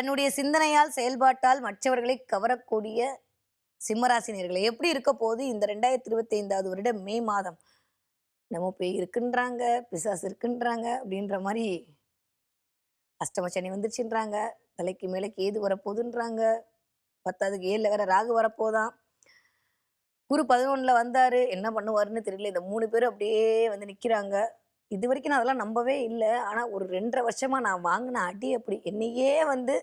தன்னுடைய சிந்தனையால் செயல்பாட்டால் மற்றவர்களை கவரக்கூடிய சிம்மராசினியர்களை எப்படி இருக்க போது இந்த 2025வது வருட மே மாதம். நம்ம பேய் இருக்குன்றாங்க, பிசாசு இருக்குன்றாங்க அப்படின்ற மாதிரி அஷ்டம சனி வந்துருச்சுன்றாங்க, தலைக்கு மேல கேது வரப்போகுதுன்றாங்க, பத்தாவதுக்கு 7ல வேற ராகு வரப்போதான், குரு 11ல வந்தாரு, என்ன பண்ணுவாருன்னு தெரியல. இந்த 3 பேரும் அப்படியே வந்து நிக்கிறாங்க. இது வரைக்கும் நான் அதெல்லாம் நம்பவே இல்ல. ஆனா ஒரு 2 1/2 வருஷமா நான் வாங்கின அடி அப்படி. என்னையே வந்து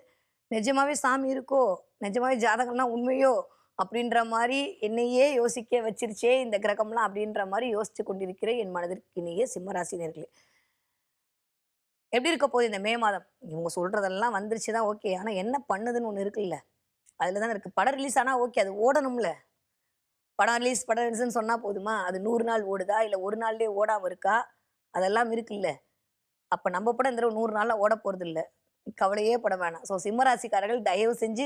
நிஜமாவே சாமி இருக்கோ? நிஜமாவே ஜாதகம்லாம் உண்மையோ? அப்படின்ற மாரி என்னையே யோசிக்க வச்சிருச்சே இந்த கிரகம்லாம் அப்படின்ற மாரி யோசிச்சு கொண்டிருக்கிற என் மனதிற்கினிய சிம்மராசினியர்களே. எப்படி இருக்க போகுது இந்த மே மாதம்? இவங்க சொல்றதெல்லாம் வந்துருச்சு தான் ஓகே. ஆனா என்ன பண்ணுதுன்னு ஒண்ணு இருக்குல்ல. அதுல தானே இருக்கு. படம் ரிலீஸ் ஆனா ஓகே. அது ஓடணும்ல. படம் ரிலீஸ்ன்னு சொன்னா போதுமா? அது 100 நாள் ஓடுதா? இல்ல 1 நாள்லயே ஓடாம இருக்கா? அதெல்லாம் இருக்குல்ல. அப்ப நம்ம படம் இந்த தடவ 100 நாள்ல ஓட போறதில்ல. கவலையே பட வேணாம். ஸோ சிம்மராசிக்காரர்கள் தயவு செஞ்சு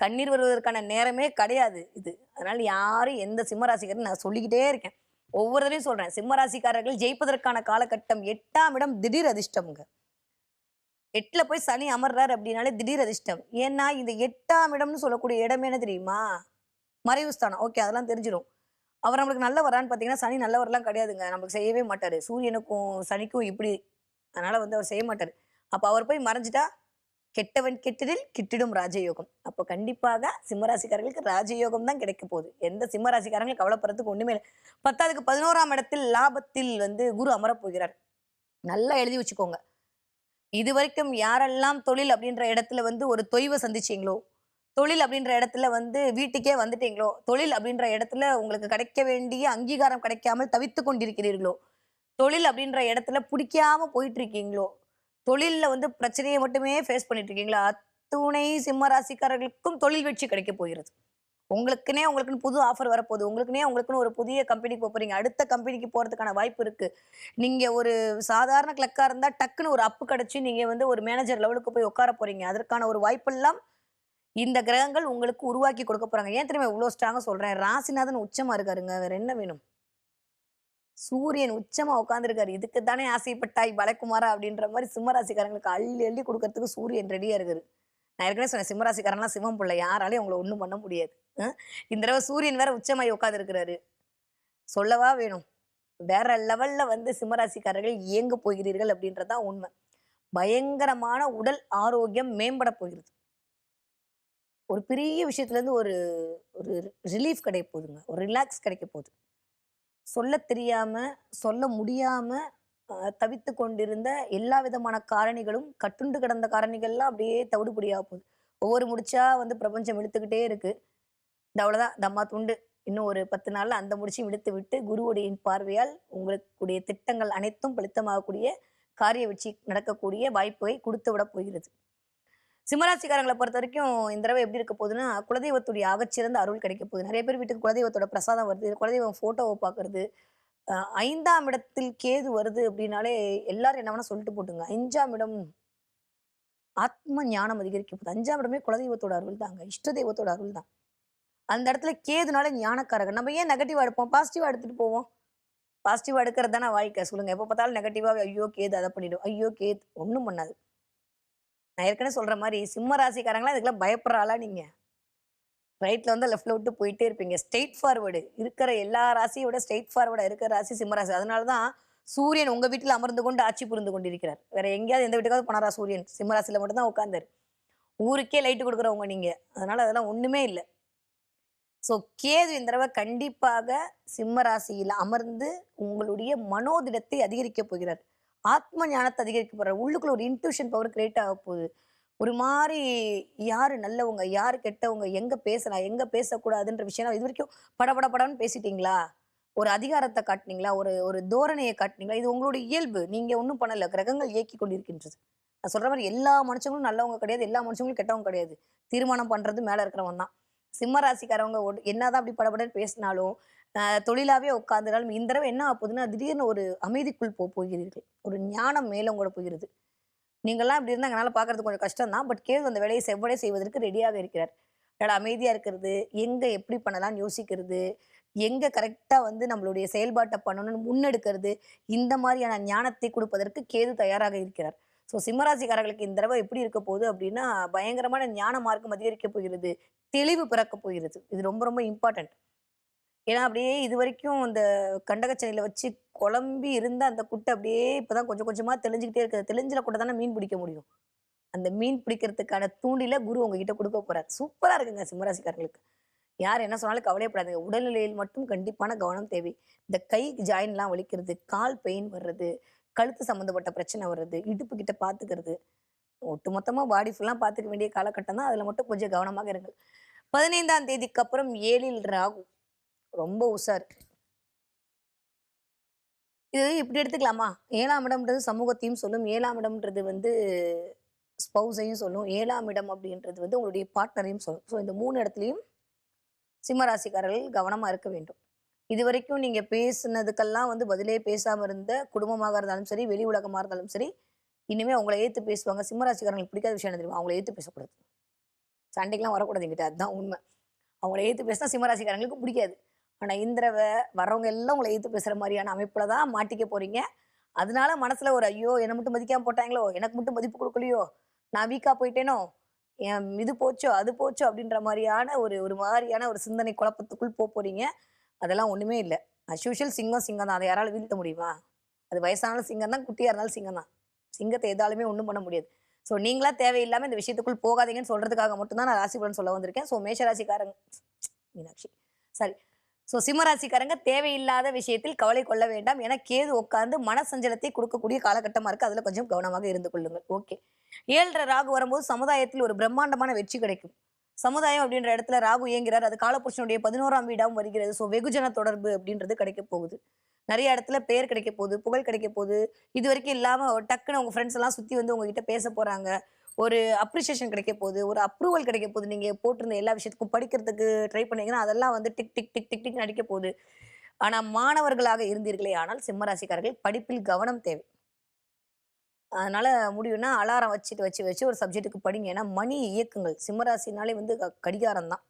கண்ணீர் வருவதற்கான நேரமே கிடையாது இது. அதனால யாரும் எந்த சிம்மராசிக்காரரும் நான் சொல்லிக்கிட்டே இருக்கேன். ஒவ்வொரு தடவையும் சொல்றேன். சிம்மராசிக்காரர்கள் ஜெயிப்பதற்கான காலகட்டம் 8ஆம் இடம் திடீர் அதிர்ஷ்டம்ங்க. 8ல போய் சனி அமர்றாரு அப்படின்னாலே திடீர் அதிர்ஷ்டம். ஏன்னா இந்த 8ஆம் இடம்னு சொல்லக்கூடிய இடம் என்ன தெரியுமா? மறைவு ஸ்தானம். ஓகே அதெல்லாம் தெரிஞ்சிரும். அவர் நம்மளுக்கு நல்லவரான்னு பார்த்தீங்கன்னா, சனி நல்லவர்லாம் கிடையாதுங்க. நமக்கு செய்யவே மாட்டாரு. சூரியனுக்கும் சனிக்கும் இப்படி. அதனால வந்து அவர் செய்ய மாட்டாரு. அப்ப அவர் போய் மறைஞ்சிட்டா, கெட்டவன் கெட்டிடில் கிட்டிடும் ராஜயோகம். அப்போ கண்டிப்பாக சிம்மராசிக்காரர்களுக்கு ராஜயோகம் தான் கிடைக்க போகுது. எந்த சிம்மராசிக்காரங்களும் கவலைப்படுறதுக்கு ஒண்ணுமே இல்ல. 10க்கு 11ஆம் இடத்தில் லாபத்தில் வந்து குரு அமரப் போகிறார். நல்லா எழுதி வச்சுக்கோங்க. இதுவரைக்கும் யாரெல்லாம் தொழில் அப்படின்ற இடத்துல வந்து ஒரு தொய்வை சந்திச்சீங்களோ, தொழில் அப்படின்ற இடத்துல வந்து வீட்டுக்கே வந்துட்டீங்களோ, தொழில் அப்படின்ற இடத்துல உங்களுக்கு கிடைக்க வேண்டிய அங்கீகாரம் கிடைக்காமல் தவித்துக் கொண்டிருக்கிறீர்களோ, தொழில் அப்படின்ற இடத்துல பிடிக்காம போயிட்டு இருக்கீங்களோ, தொழில்ல வந்து பிரச்சனையை மட்டுமே ஃபேஸ் பண்ணிட்டு இருக்கீங்களா, அத்துணை சிம்ம ராசிக்காரர்களுக்கும் தொழில் வெற்றி கிடைக்க போகிறது. உங்களுக்குன்னு புது ஆஃபர் வரப்போகுது. உங்களுக்குன்னு ஒரு புதிய கம்பெனிக்கு போறீங்க. அடுத்த கம்பெனிக்கு போறதுக்கான வாய்ப்பு இருக்கு. நீங்க ஒரு சாதாரண கிளர்க்கா இருந்தா டக்குன்னு ஒரு அப்பு கிடைச்சு நீங்க வந்து ஒரு மேனேஜர் லெவலுக்கு போய் உட்கார போறீங்க. அதற்கான ஒரு வாய்ப்பெல்லாம் இந்த கிரகங்கள் உங்களுக்கு உருவாக்கி கொடுக்க போறாங்க. ஏன் தெரியுமா இவ்ளோ ஸ்ட்ராங்கா சொல்றேன்? ராசிநாதன் உச்சமா இருக்காருங்க. வேற என்ன வேணும்? சூரியன் உச்சமா உட்கார்ந்திருக்காரு. இதுக்கு தானே ஆசைப்பட்டாய் பலகுமாரா அப்படின்ற மாரி சிம்ம ராசிக்காரங்களுக்கு அள்ளி அள்ளி குடுக்கறதுக்கு சூரியன் ரெடியா இருக்காரு. நான் ஏற்கனவே சொன்னேன் சிம்ம ராசிக்காரன்லாம் சிவம் புள்ள. யாராலயும் அவங்கள ஒண்ணும் பண்ண முடியாது. இந்த தடவ சூரியன் வேற உச்சமாயி உட்கார்ந்திருக்கிறாரு. சொல்லவா வேணும்? வேற லெவல்ல வந்து சிம்ம ராசிக்காரர்கள் இயங்க போகிறீர்கள் அப்படின்றது தான் உண்மை. பயங்கரமான உடல் ஆரோக்கியம் மேம்பட போகிறது. ஒரு பெரிய விஷயத்துலேருந்து ஒரு ஒரு ரிலீஃப் கிடைக்க போகுதுங்க. ஒரு ரிலாக்ஸ் கிடைக்க போகுது. சொல்லத் தெரியாம, சொல்ல முடியாம தவித்துக் கொண்டிருந்த எல்லா விதமான காரணிகளும், கட்டுண்டு கிடந்த காரணிகள்லாம் அப்படியே தவிடுபொடியாக போகுது. ஒவ்வொரு முடிச்சா வந்து பிரபஞ்சம் இழுத்துக்கிட்டே இருக்கு. இந்த அவ்வளோதான் தம்மா துண்டு. இன்னும் ஒரு 10 நாள்ல அந்த முடிச்சையும் இழுத்து விட்டு, குருவுடைய பார்வையால் உங்களுடைய திட்டங்கள் அனைத்தும் பலித்தமாகக்கூடிய, காரிய வெற்றி நடக்கக்கூடிய வாய்ப்பை குடுத்து விடப் போகிறது. சிம்மராசிக்காரங்கள பொறுத்தவரைக்கும் இந்த தடவ எப்படி இருக்க போகுதுன்னா, குலதெய்வத்துடைய ஆகச்சிறந்த அருள் கிடைக்க போகுது. நெறைய பேர் வீட்டுக்கு குலதெய்வத்தோட பிரசாதம் வருது. குலதெய்வம் ஃபோட்டோவ பார்க்கறது. 5ஆம் இடத்தில் கேது வருது அப்படின்னாலே, எல்லாரும் என்ன வேணா சொல்லிட்டு போட்டுங்க. 5ஆம் இடம் ஆத்ம ஞானம் அதிகரிக்க போகுது. 5ஆம் இடமே குலதெய்வத்தோட அருள் தாங்க. இஷ்ட தெய்வத்தோட அருள் தான். அந்த இடத்துல கேதுனால ஞானக்காரகன். நம்ம ஏன் நெகட்டிவா எடுப்போம்? பாசிட்டிவா எடுத்துட்டு போவோம். பாசிட்டிவா எடுக்கிறது தானே வாழ்க்கை. சொல்லுங்க. எப்ப பார்த்தாலும் நெகட்டிவாவே ஐயோ! கேது அத பண்ணிடும். ஐயோ! கேது ஒண்ணும் பண்ணாது. நான் ஏற்கனவே சொல்ற மாரி சிம்ம ராசிக்காரங்கலாம் இதுக்கெல்லாம் பயப்படுற ஆளா நீங்க? ரைட்ல வந்தா லெஃப்ட்ல விட்டு போயிட்டே இருப்பீங்க. Straight forward. இருக்கிற எல்லா ராசிய விட ஸ்ட்ரெய்ட் ஃபார்வர்டா இருக்கிற ராசி சிம்ம ராசி. அதனால தான் சூரியன் உங்க வீட்ல அமர்ந்து கொண்டு ஆட்சி புரிந்து கொண்டிருக்கிறார். வேற எங்கேயாவது எந்த வீட்டுக்காவது போனாரா சூரியன்? சிம்ம ராசியில மட்டும் தான் உட்கார்ந்தாரு. ஊருக்கே லைட் குடுக்குறவங்க நீங்க. அதனால அதெல்லாம் ஒண்ணுமே இல்ல. ஸோ கேது இந்த தடவ கண்டிப்பாக சிம்ம ராசியில் அமர்ந்து உங்களுடைய மனோதிடத்தை அதிகரிக்கப் போகிறார். ஆத்ம ஞானத்தை அதிகரிக்க போறார். உள்ளுக்குள்ள ஒரு இன்ட்யூஷன் பவர் கிரியேட் ஆக போகுது. ஒரு மாரி யாரு நல்லவங்க, யாரு கெட்டவங்க, எங்க பேசலாம், எங்க பேசக்கூடாதுன்ற விஷயம்லாம் இதுவரைக்கும் படபடன்னு பேசிட்டீங்களா? ஒரு அதிகாரத்த காட்டுனீங்களா? ஒரு ஒரு தோரணைய காட்டுனீங்களா? இது உங்களுடைய இயல்பு. நீங்க ஒண்ணும் பண்ணல. கிரகங்கள் இயக்கிக் கொண்டிருக்கின்றது. நான் சொல்ற மாரி எல்லா மனுஷங்களும் நல்லவங்க கிடையாது. எல்லா மனுஷங்களும் கெட்டவங்க கிடையாது. தீர்மானம் பண்றது மேல இருக்கிறவன் தான். சிம்ம ராசிக்காரவங்க என்னதான் அப்படி படபடன்னு பேசினாலும், தொழிலாவே உட்கார்ந்தாலும் இந்த தடவ என்ன ஆகப் போகுதுன்னா, திடீர்னு ஒரு அமைதிக்குள் போகிறீர்கள். ஒரு ஞானம் மேலோங்கப் போகிறது. நீங்கலாம் இப்படி இருந்தா எங்கனால பார்க்கறது கொஞ்சம் கஷ்டம் தான். பட் கேது அந்த வேலையை செவ்வடே செய்வதற்கு ரெடியாக இருக்கிறார். அதனால அமைதியா இருக்கிறது, எங்க எப்படி பண்ணலாம்னு யோசிக்கிறது, எங்க கரெக்ட்டா வந்து நம்மளுடைய செயல்பாட்ட பண்ணணும்னு முன்னெடுக்கிறது, இந்த மாரியான ஞானத்தை குடுப்பதற்கு கேது தயாராக இருக்கிறார். ஸோ சிம்மராசிக்காரர்களுக்கு இந்த தடவை எப்படி இருக்க போகுது அப்படின்னா, பயங்கரமான ஞான மார்க்கம் அதிகரிக்க போகிறது. தெளிவு பிறக்க போகிறது. இது ரொம்ப ரொம்ப இம்பார்ட்டன்ட். ஏன்னா அப்படியே இதுவரைக்கும் இந்த கண்டகச்சனியில வச்சு குழம்பி இருந்த அந்த குட்டை அப்படியே இப்பதான் கொஞ்சம் கொஞ்சமா தெளிஞ்சுக்கிட்டே இருக்குது. தெளிஞ்சில கூட தானே மீன் பிடிக்க முடியும். அந்த மீன் பிடிக்கிறதுக்கான தூண்டில குரு உங்ககிட்ட குடுக்க போறாரு. சூப்பரா இருக்குங்க சிம்மராசிக்காரங்களுக்கு. யார் என்ன சொன்னாலும் கவலைப்படாதீங்க. உடல்நிலையில் மட்டும் கண்டிப்பான கவனம் தேவை. இந்த கை ஜாயின்லாம் வலிக்கிறது, கால் பெயின் வர்றது, கழுத்து சம்மந்தப்பட்ட பிரச்சனை வர்றது, இடுப்பு கிட்ட பார்த்துக்கிறது. ஒட்டுமொத்தமா பாடி ஃபுல்லா பார்த்துக்க வேண்டிய காலகட்டம் தான். அதுல மட்டும் கொஞ்சம் கவனமாக இருங்கள். 15ஆம் தேதிக்கு அப்புறம் 7ல் ராகு. ரொம்ப உஷார். இது இப்படி எடுத்துக்கலாமா? 7ஆம் இடம்ன்றது சமூகத்தையும் சொல்லும். 7ஆம் இடம்ன்றது வந்து ஸ்பௌஸையும் சொல்லும். 7ஆம் இடம் அப்படின்றது வந்து உங்களுடைய பார்ட்னரையும் சொல்லும். ஸோ இந்த 3 இடத்துலயும் சிம்ம ராசிக்காரர்கள் கவனமா இருக்க வேண்டும். இதுவரைக்கும் நீங்க பேசுனதுக்கெல்லாம் வந்து பதிலே பேசாம இருந்த குடும்பமாக இருந்தாலும் சரி, வெளி உலகமா இருந்தாலும் சரி, இனிமே உங்கள ஏத்து பேசுவாங்க. சிம்ம ராசிக்காரங்களுக்கு பிடிக்காத விஷயம் என்ன தெரியுமா? அவங்கள ஏத்து பேசக்கூடாது. சண்டைக்கெல்லாம் வரக்கூடாது என்கிட்ட. அதுதான் உண்மை. அவங்கள ஏத்து பேசினா சிம்ம ராசிக்காரங்களுக்கு பிடிக்காது. ஆனா இந்த தடவ வர்றவங்க எல்லாம் உங்கள எதிர்த்து பேசுற மாரியான அமைப்புல தான் மாட்டிக்க போறீங்க. அதனால மனசுல ஒரு ஐயோ! என்ன மட்டும் மதிக்காம போட்டாங்களோ! எனக்கு மட்டும் மதிப்பு குடுக்கலையோ! நான் வீக்கா போயிட்டேனோ! என் இது போச்சோ! அது போச்சோ! அப்படின்ற மாரியான ஒரு ஒரு மாரியான ஒரு சிந்தனை குழப்பத்துக்குள் போறீங்க. அதெல்லாம் ஒண்ணுமே இல்ல. அஸ் யூசுவல் சிங்கம் சிங்கம் தான். அத யாரால வீழ்த்த முடியுமா? அது வயசானாலும் சிங்கம் தான், குட்டியா இருந்தாலும் சிங்கம் தான். சிங்கத்த எதாலுமே ஒண்ணும் பண்ண முடியாது. ஸோ நீங்களா தேவையில்லாம இந்த விஷயத்துக்குள் போகாதீங்கன்னு சொல்றதுக்காக மட்டும் தான் நான் ராசி பலன் சொல்ல வந்திருக்கேன். ஸோ மேஷ ராசிக்காரங்க மீனாட்சி. சாரி. ஸோ சிம்மராசிக்காரங்க தேவையில்லாத விஷயத்தில் கவலை கொள்ள வேண்டாம். ஏன்னா கேது உட்கார்ந்து மனசஞ்சலத்தை கொடுக்கக்கூடிய காலகட்டமா இருக்கு. அதுல கொஞ்சம் கவனமாக இருந்து கொள்ளுங்கள். ஓகே. 7 ராகு வரும்போது சமுதாயத்தில் ஒரு பிரம்மாண்டமான வெற்றி கிடைக்கும். சமுதாயம் அப்படின்ற இடத்துல ராகு இயங்கிறார். அது காலபுருஷனுடைய 11ஆம் வீடாவும் வருகிறது. ஸோ வெகுஜன தொடர்பு அப்படின்றது கிடைக்க போகுது. நிறைய இடத்துல பேர் கிடைக்க போகுது, புகழ் கிடைக்க போகுது. இதுவரைக்கும் இல்லாம டக்குன்னு உங்க ஃப்ரெண்ட்ஸ் எல்லாம் சுத்தி வந்து உங்ககிட்ட பேச போறாங்க. ஒரு அப்ரிசியேஷன் கிடைக்க போகுது. ஒரு அப்ரூவல் கிடைக்க போகுது. நீங்க போட்டிருந்த எல்லா விஷயத்துக்கும் படிக்கிறதுக்கு ட்ரை பண்ணீங்கன்னா, அதெல்லாம் வந்து டிக் டிக் டிக் டிக் டிக்ன்னு அடிக்க போகுது. ஆனா மாணவர்களாக இருந்தீர்களே ஆனால் சிம்ம ராசிக்காரர்கள் படிப்பில் கவனம் தேவை. அதனால முடியும்னா அலாரம் வச்சு ஒரு சப்ஜெக்ட்டுக்கு படிங்க. ஏன்னா மணி இயக்குங்கள். சிம்ம ராசினாலே வந்து கடிகாரம் தான்.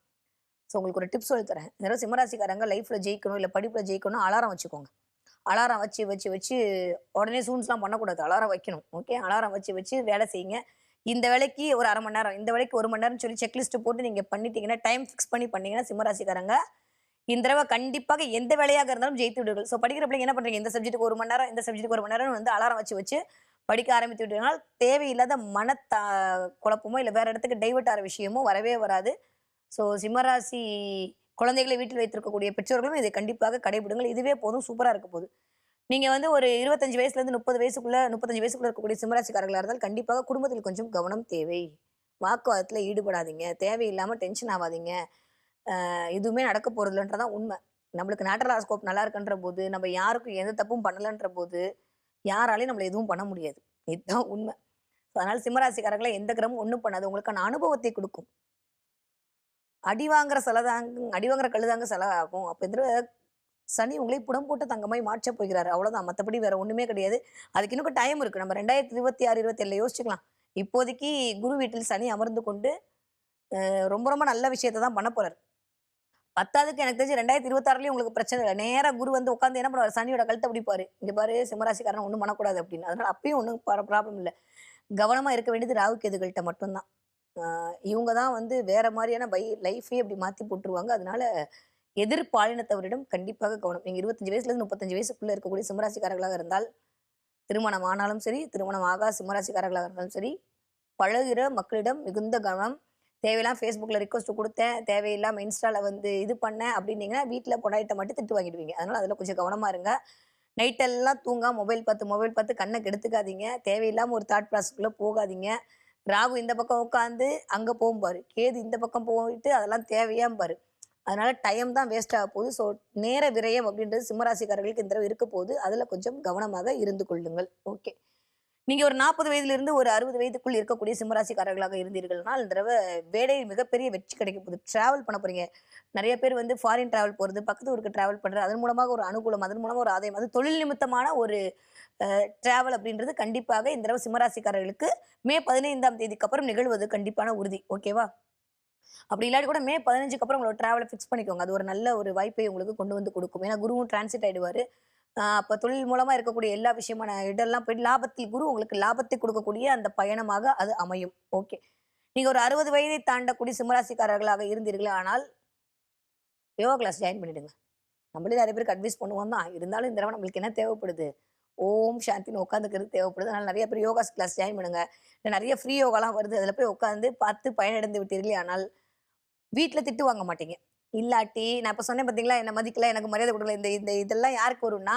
ஸோ உங்களுக்கு ஒரு டிப்ஸ் சொல்லி தரேன். இந்த தடவ சிம்ம ராசிக்காரங்க லைஃப்ல ஜெயிக்கணும், இல்ல படிப்புல ஜெயிக்கணும் அலாரம் வச்சுக்கோங்க. அலாரம் வச்சு உடனே சூன்ஸ்லாம் பண்ணக்கூடாது. அலாரம் வைக்கணும். ஓகே. அலாரம் வச்சு வேலை செய்யுங்க. இந்த வேலைக்கு ஒரு 1/2 மணி நேரம், இந்த வேலைக்கு 1 மணி நேரம்னு சொல்லி செக்லிஸ்ட் போட்டு நீங்க பண்ணிட்டீங்கன்னா, டைம் ஃபிக்ஸ் பண்ணீங்கன்னா, சிம்மராசிக்காரங்க இந்த தடவ கண்டிப்பாக எந்த வேலையாக இருந்தாலும் ஜெயித்து விடுவீர்கள். ஸோ படிக்கிற பிள்ளைங்க என்ன பண்றீங்க? இந்த சப்ஜெக்ட்டுக்கு 1 மணி நேரம், இந்த சப்ஜெக்ட்டுக்கு 1 மணி நேரம் வந்து அலாரம் வச்சு படிக்க ஆரம்பித்து விட்டீங்கனால், தேவையில்லாத குழப்பமோ, இல்ல வேற இடத்துக்கு டைவர்ட் ஆற விஷயமோ வரவே வராது. ஸோ சிம்மராசி குழந்தைகளை வீட்டில் வைத்திருக்கக்கூடிய பெற்றோர்களும் இதை கண்டிப்பாக கடைபிடுங்கள். இதுவே போதும். சூப்பரா இருக்க போகுது. நீங்க வந்து ஒரு 25 வயசுலேருந்து 30 வயசுக்குள்ள 35 வயசுக்குள்ள இருக்கக்கூடிய சிம்மராசிக்காரர்களா இருந்தால் கண்டிப்பாக குடும்பத்தில் கொஞ்சம் கவனம் தேவை. வாக்குவாதத்துல ஈடுபடாதீங்க. தேவையில்லாம டென்ஷன் ஆவாதீங்க. எதுவுமே நடக்க போறதில்லன்றதான் உண்மை. நம்மளுக்கு நேட்டரல் ஹாரோஸ்கோப் நல்லா இருக்குன்ற போது, நம்ம யாருக்கும் எந்த தப்பும் பண்ணலன்ற போது, யாராலயும் நம்மள எதுவும் பண்ண முடியாது. இதுதான் உண்மை. அதனால சிம்மராசிக்காரங்கள எந்த கிரகமும் ஒண்ணும் பண்ணாது. உங்களுக்கான அனுபவத்தை குடுக்கும். அடி வாங்குற கல்லு தாங்க செலவாகும். அப்ப இந்த சனி உங்களை புடம் போட்ட தங்கமாய் மாற்றப் போகிறாரு. அவ்வளவுதான். மத்தபடி வேற ஒண்ணுமே கிடையாது. அதுக்கு இன்னும் டைம் இருக்கு. நம்ம 2026, 27ல யோசிச்சுக்கலாம். இப்போதைக்கு குரு வீட்டில் சனி அமர்ந்து கொண்டு ரொம்ப ரொம்ப நல்ல விஷயத்த தான் பண்ண போறாரு. 10வதுக்கு எனக்கு தெரிஞ்சு 2026லயும் உங்களுக்கு பிரச்சனை இல்ல. நேரா குரு வந்து உட்கார்ந்து என்ன பண்ணுவாரு? சனியோட கழுத்த பிடிப்பாரு. இங்க பாரு சிம்மராசிக்காரன் ஒண்ணும் பண்ணக்கூடாது அப்படின்னு. அதனால அப்பயும் ஒண்ணும் ப்ராப்ளம் இல்ல. கவனமா இருக்க வேண்டியது ராகு கேதுகள்ட்ட மட்டும் தான். இவங்க தான் வந்து வேற மாரியான லைஃபே அப்படி மாத்தி போட்டுருவாங்க. அதனால எதிர்பாலினத்தவரிடம் கண்டிப்பாக கவனம். நீங்க 25 வயசுலேருந்து 35 வயசுக்குள்ள இருக்கக்கூடிய சிம்மராசிக்காரர்களாக இருந்தால், திருமணம் ஆனாலும் சரி, திருமணம் ஆகா சிம்மராசிக்காரர்களாக இருந்தாலும் சரி, பழகுற மக்களிடம் மிகுந்த கவனம். தேவையில்லாம Facebookல ரிக்வெஸ்ட் குடுத்தேன், தேவையில்லாம இன்ஸ்டால வந்து இது பண்ணேன் அப்படின்னீங்கன்னா, வீட்ல பொண்டாட்டிட்ட மட்டும் திட்டு வாங்கிடுவீங்க. அதனால அதுல கொஞ்சம் கவனமா இருங்க. நைட் எல்லாம் தூங்காம மொபைல் பார்த்து கண்ண கெடுத்துக்காதீங்க. தேவையில்லாம ஒரு தாட் ப்ராசஸ்க்குள்ள போகாதீங்க. ராகு இந்த பக்கம் உட்காந்து அங்க போம்பாரு. கேது இந்த பக்கம் போயிட்டு அதெல்லாம் தேவையாம்பாரு. அதனால டைம் தான் வேஸ்ட் ஆக போகுது. ஸோ நேர விரயம் அப்படின்றது சிம்மராசிக்காரர்களுக்கு இந்த தடவ இருக்க போகுது. அதுல கொஞ்சம் கவனமாக இருந்து கொள்ளுங்கள். ஓகே. நீங்க ஒரு 40 வயதிலிருந்து ஒரு 60 வயதுக்குள் இருக்கக்கூடிய சிம்மராசிக்காரர்களாக இருந்தீர்கள்னால், இந்த தடவ வேலை மிகப்பெரிய வெற்றி கிடைக்க போகுது. டிராவல் பண்ண போறீங்க. நெறைய பேர் வந்து ஃபாரின் டிராவல் போறது, பக்கத்து ஊருக்கு டிராவல் பண்றது, அதன் மூலமாக ஒரு அனுகூலம், அதன் மூலமா ஒரு ஆதாயம். அது தொழில் நிமித்தமான ஒரு டிராவல் அப்படின்றது கண்டிப்பாக இந்த தடவ சிம்மராசிக்காரர்களுக்கு மே 15ஆம் தேதிக்கு அப்புறம் நிகழ்வது கண்டிப்பான உறுதி. ஓகேவா? அப்படி இல்லாட்டி கூட மே 15க்கு அப்புறம் உங்களோட டிராவல ஃபிக்ஸ் பண்ணிக்கோங்க. அது ஒரு நல்ல ஒரு வாய்ப்பை உங்களுக்கு கொண்டு வந்து குடுக்கும். ஏன்னா குருவும் டிரான்சிட் ஆயிடுவாரு. அப்போ தொழில் மூலமா இருக்கக்கூடிய எல்லா விஷயமான இடெல்லாம் போயிட்டு லாபத்தில் குரு உங்களுக்கு லாபத்தை கொடுக்கக்கூடிய அந்த பயணமாக அது அமையும். ஓகே. நீங்க ஒரு 60 வயதை தாண்டக்கூடிய சிம்மராசிக்காரர்களாக இருந்தீர்களே ஆனால் யோகா கிளாஸ் ஜாயின் பண்ணிடுங்க. நம்மளே நிறைய பேருக்கு அட்வைஸ் பண்ணுவோம் தான். இருந்தாலும் இந்த தடவை நம்மளுக்கு என்ன தேவைப்படுது? ஓம் சாந்தின்னு உட்காந்துக்கிறது தேவைப்படுது. அதனால நிறைய பேர் யோகா கிளாஸ் ஜாயின் பண்ணுங்க. இல்ல நிறைய ஃப்ரீ யோகாலாம் வருது. அதில போய் உட்காந்து பார்த்து பயனடைந்து விட்டீர்களே ஆனால், வீட்ல திட்டு வாங்க மாட்டீங்க. இல்லாட்டி நான் இப்ப சொன்னேன் பார்த்தீங்களா, என்ன மதிக்கல, எனக்கு மரியாதை குடுக்கல. இந்த இந்த இதெல்லாம் யாருக்கு வரும்னா,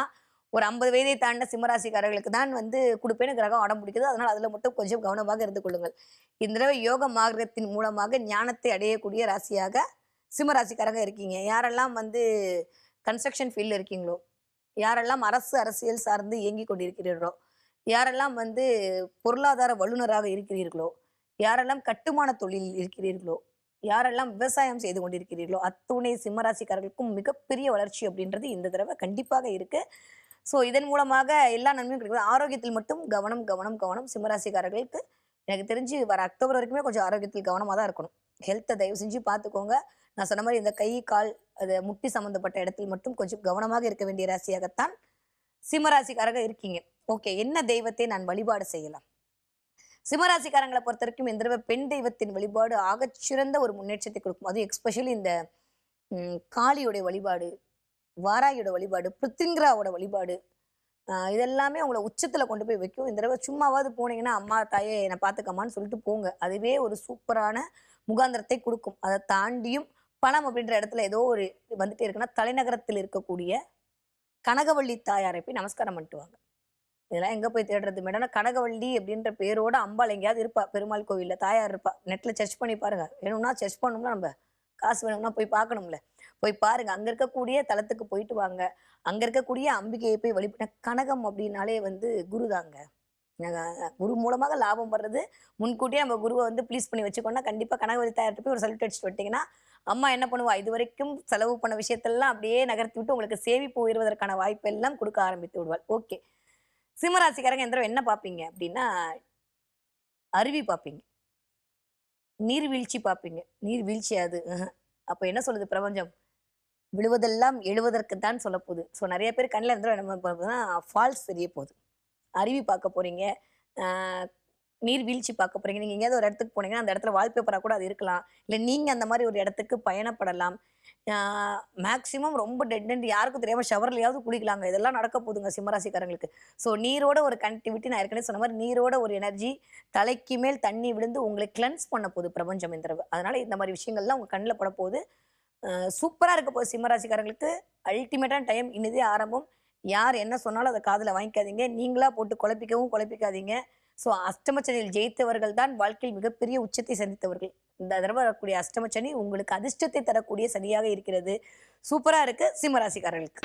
ஒரு 50 வயதை தாண்டின சிம்மராசிக்காரர்களுக்கு தான் வந்து குடுப்பேன்னு கிரகம் அடம் பிடிக்குது. அதனால அதில மட்டும் கொஞ்சம் கவனமாக இருந்து கொள்ளுங்கள். இந்த தடவை யோக மார்க்கத்தின் மூலமாக ஞானத்தை அடையக்கூடிய ராசியாக சிம்மராசிக்காரங்க இருக்கீங்க. யாரெல்லாம் வந்து கன்ஸ்ட்ரக்ஷன் ஃபீல்ட்ல இருக்கீங்களோ, யாரெல்லாம் அரசு, அரசியல் சார்ந்து இயங்கிக் கொண்டிருக்கிறீர்களோ, யாரெல்லாம் வந்து பொருளாதார வல்லுனராக இருக்கிறீர்களோ, யாரெல்லாம் கட்டுமான தொழிலில் இருக்கிறீர்களோ, யாரெல்லாம் விவசாயம் செய்து கொண்டிருக்கிறீர்களோ, அத்துணை சிம்மராசிக்காரர்களுக்கும் மிகப்பெரிய வளர்ச்சி அப்படின்றது இந்த தடவை கண்டிப்பாக இருக்கு. ஸோ இதன் மூலமாக எல்லா நன்மையும் கிடைக்கும். ஆரோக்கியத்தில் மட்டும் கவனம், கவனம், கவனம். சிம்மராசிக்காரர்களுக்கு எனக்கு தெரிஞ்சு வர அக்டோபர் வரைக்குமே கொஞ்சம் ஆரோக்கியத்தில் கவனமா தான் இருக்கணும். ஹெல்த்தை தயவு செஞ்சு பார்த்துக்கோங்க. நான் சொன்ன மாரி இந்த கை, கால், அது முட்டி சம்மந்தப்பட்ட இடத்தில் மட்டும் கொஞ்சம் கவனமாக இருக்க வேண்டிய ராசியாகத்தான் சிம்மராசிக்காரங்க இருக்கீங்க. ஓகே. என்ன தெய்வத்தை நான் வழிபாடு செய்யலாம்? சிம்மராசிக்காரங்களை பொறுத்த வரைக்கும் இந்த தடவை பெண் தெய்வத்தின் வழிபாடு ஆகச்சிறந்த ஒரு முன்னேற்றத்தை கொடுக்கும். அதுவும் எக்ஸ்பெஷலி இந்த காளியோட வழிபாடு, வாராயோட வழிபாடு, பிருத்திங்கிராவோட வழிபாடு, இதெல்லாமே உங்கள உச்சத்துல கொண்டு போய் வைக்கும். இந்த தடவை சும்மாவாவது போனீங்கன்னா, "அம்மா, தாயே என்னை பார்த்துக்கம்மான்னு" சொல்லிட்டு போங்க. அதுவே ஒரு சூப்பரான முகாந்திரத்தை குடுக்கும். அதை தாண்டியும் பணம் அப்படின்ற இடத்துல ஏதோ ஒரு வந்துட்டே இருக்குன்னா, தலைநகரத்தில் இருக்கக்கூடிய கனகவள்ளி தாயாரை போய் நமஸ்காரம் பண்ணிட்டு வாங்க. இதெல்லாம் எங்க போய் தேடுறது மேடம்? கனகவள்ளி அப்படின்ற பேரோட அம்பாள் எங்கேயாவது இருப்பா. பெருமாள் கோவில்ல தாயார் இருப்பா. நெட்ல சர்ச் பண்ணி பாருங்க. வேணும்னா சர்ச் பண்ணணும்னா நம்ம காசு வேணும்னா போய் பார்க்கணும்ல. போய் பாருங்க. அங்க இருக்கக்கூடிய தலத்துக்கு போயிட்டு வாங்க. அங்க இருக்கக்கூடிய அம்பிகையை போய் வழிபட கனகம் அப்படின்னாலே வந்து குருதாங்க. குரு மூலமாக லாபம் வர்றது முன்கூட்டியே நம்ம குருவை வந்து ப்ளீஸ் பண்ணி வச்சுக்கோன்னா கண்டிப்பா கனகவதி தாயார்ட்ட போய் ஒரு சல்யூட் அடிச்சுட்டு விட்டீங்கன்னா, அம்மா என்ன பண்ணுவா? இதுவரைக்கும் செலவு பண்ண விஷயத்தெல்லாம் அப்படியே நகர்த்தி விட்டு உங்களுக்கு சேமிப்பு உயர்வதற்கான வாய்ப்பெல்லாம் கொடுக்க ஆரம்பித்து விடுவாள். ஓகே. சிம்மராசிக்காரங்க இந்த தடவை என்ன பார்ப்பீங்க அப்படின்னா, அருவி பார்ப்பீங்க. நீர்வீழ்ச்சி பார்ப்பீங்க. நீர்வீழ்ச்சி அது. அப்ப என்ன சொல்லுது பிரபஞ்சம்? விழுவதெல்லாம் எழுவதற்கு தான் சொல்லப்போகுது. ஸோ நெறைய பேர் கண்ல இந்த தடவை என்ன பார்ப்பதுன்னா, ஃபால்ஸ் தெரிய போகுது. அருவி பார்க்க போறீங்க. ஆ நீர்வீழ்ச்சி பார்க்க போறீங்க. நீங்க எங்கேயாவது ஒரு இடத்துக்கு போனீங்கன்னா, அந்த இடத்துல வால்பேப்பரா கூட அது இருக்கலாம். இல்ல நீங்க அந்த மாரி ஒரு இடத்துக்கு பயணப்படலாம். ஆ மேக்ஸிமம் ரொம்ப டெட் எண்ட் யாருக்கும் தெரியாம ஷவர்லயாவது குளிக்கலாங்க. இதெல்லாம் நடக்க போதுங்க சிம்மராசிக்காரங்களுக்கு. ஸோ நீரோட ஒரு கனெக்டிவிட்டி நான் ஏற்கனவே சொன்ன மாரி நீரோட ஒரு எனர்ஜி தலைக்கு மேல் தண்ணி விழுந்து உங்களை கிளென்ஸ் பண்ண போகுது பிரபஞ்சம் இந்த தடவ. அதனால இந்த மாரி விஷயங்கள்லாம் உங்க கண்ல படப்போகுது. சூப்பரா இருக்க போகுது சிம்மராசிக்காரங்களுக்கு. அல்டிமேட்டான டைம் இன்னிதே ஆரம்பம். யார் என்ன சொன்னாலும் அத காதுல வாங்கிக்காதீங்க. நீங்களா போட்டு குழப்பிக்கவும் குழப்பிக்காதீங்க. ஸோ அஷ்டமச்சனியில் ஜெயித்தவர்கள் தான் வாழ்க்கையில் மிகப்பெரிய உச்சத்தை சந்தித்தவர்கள். இந்த தடவை வரக்கூடிய அஷ்டமச்சனி உங்களுக்கு அதிர்ஷ்டத்தை தரக்கூடிய சனியாக இருக்கிறது. சூப்பரா இருக்கு சிம்மராசிக்காரர்களுக்கு.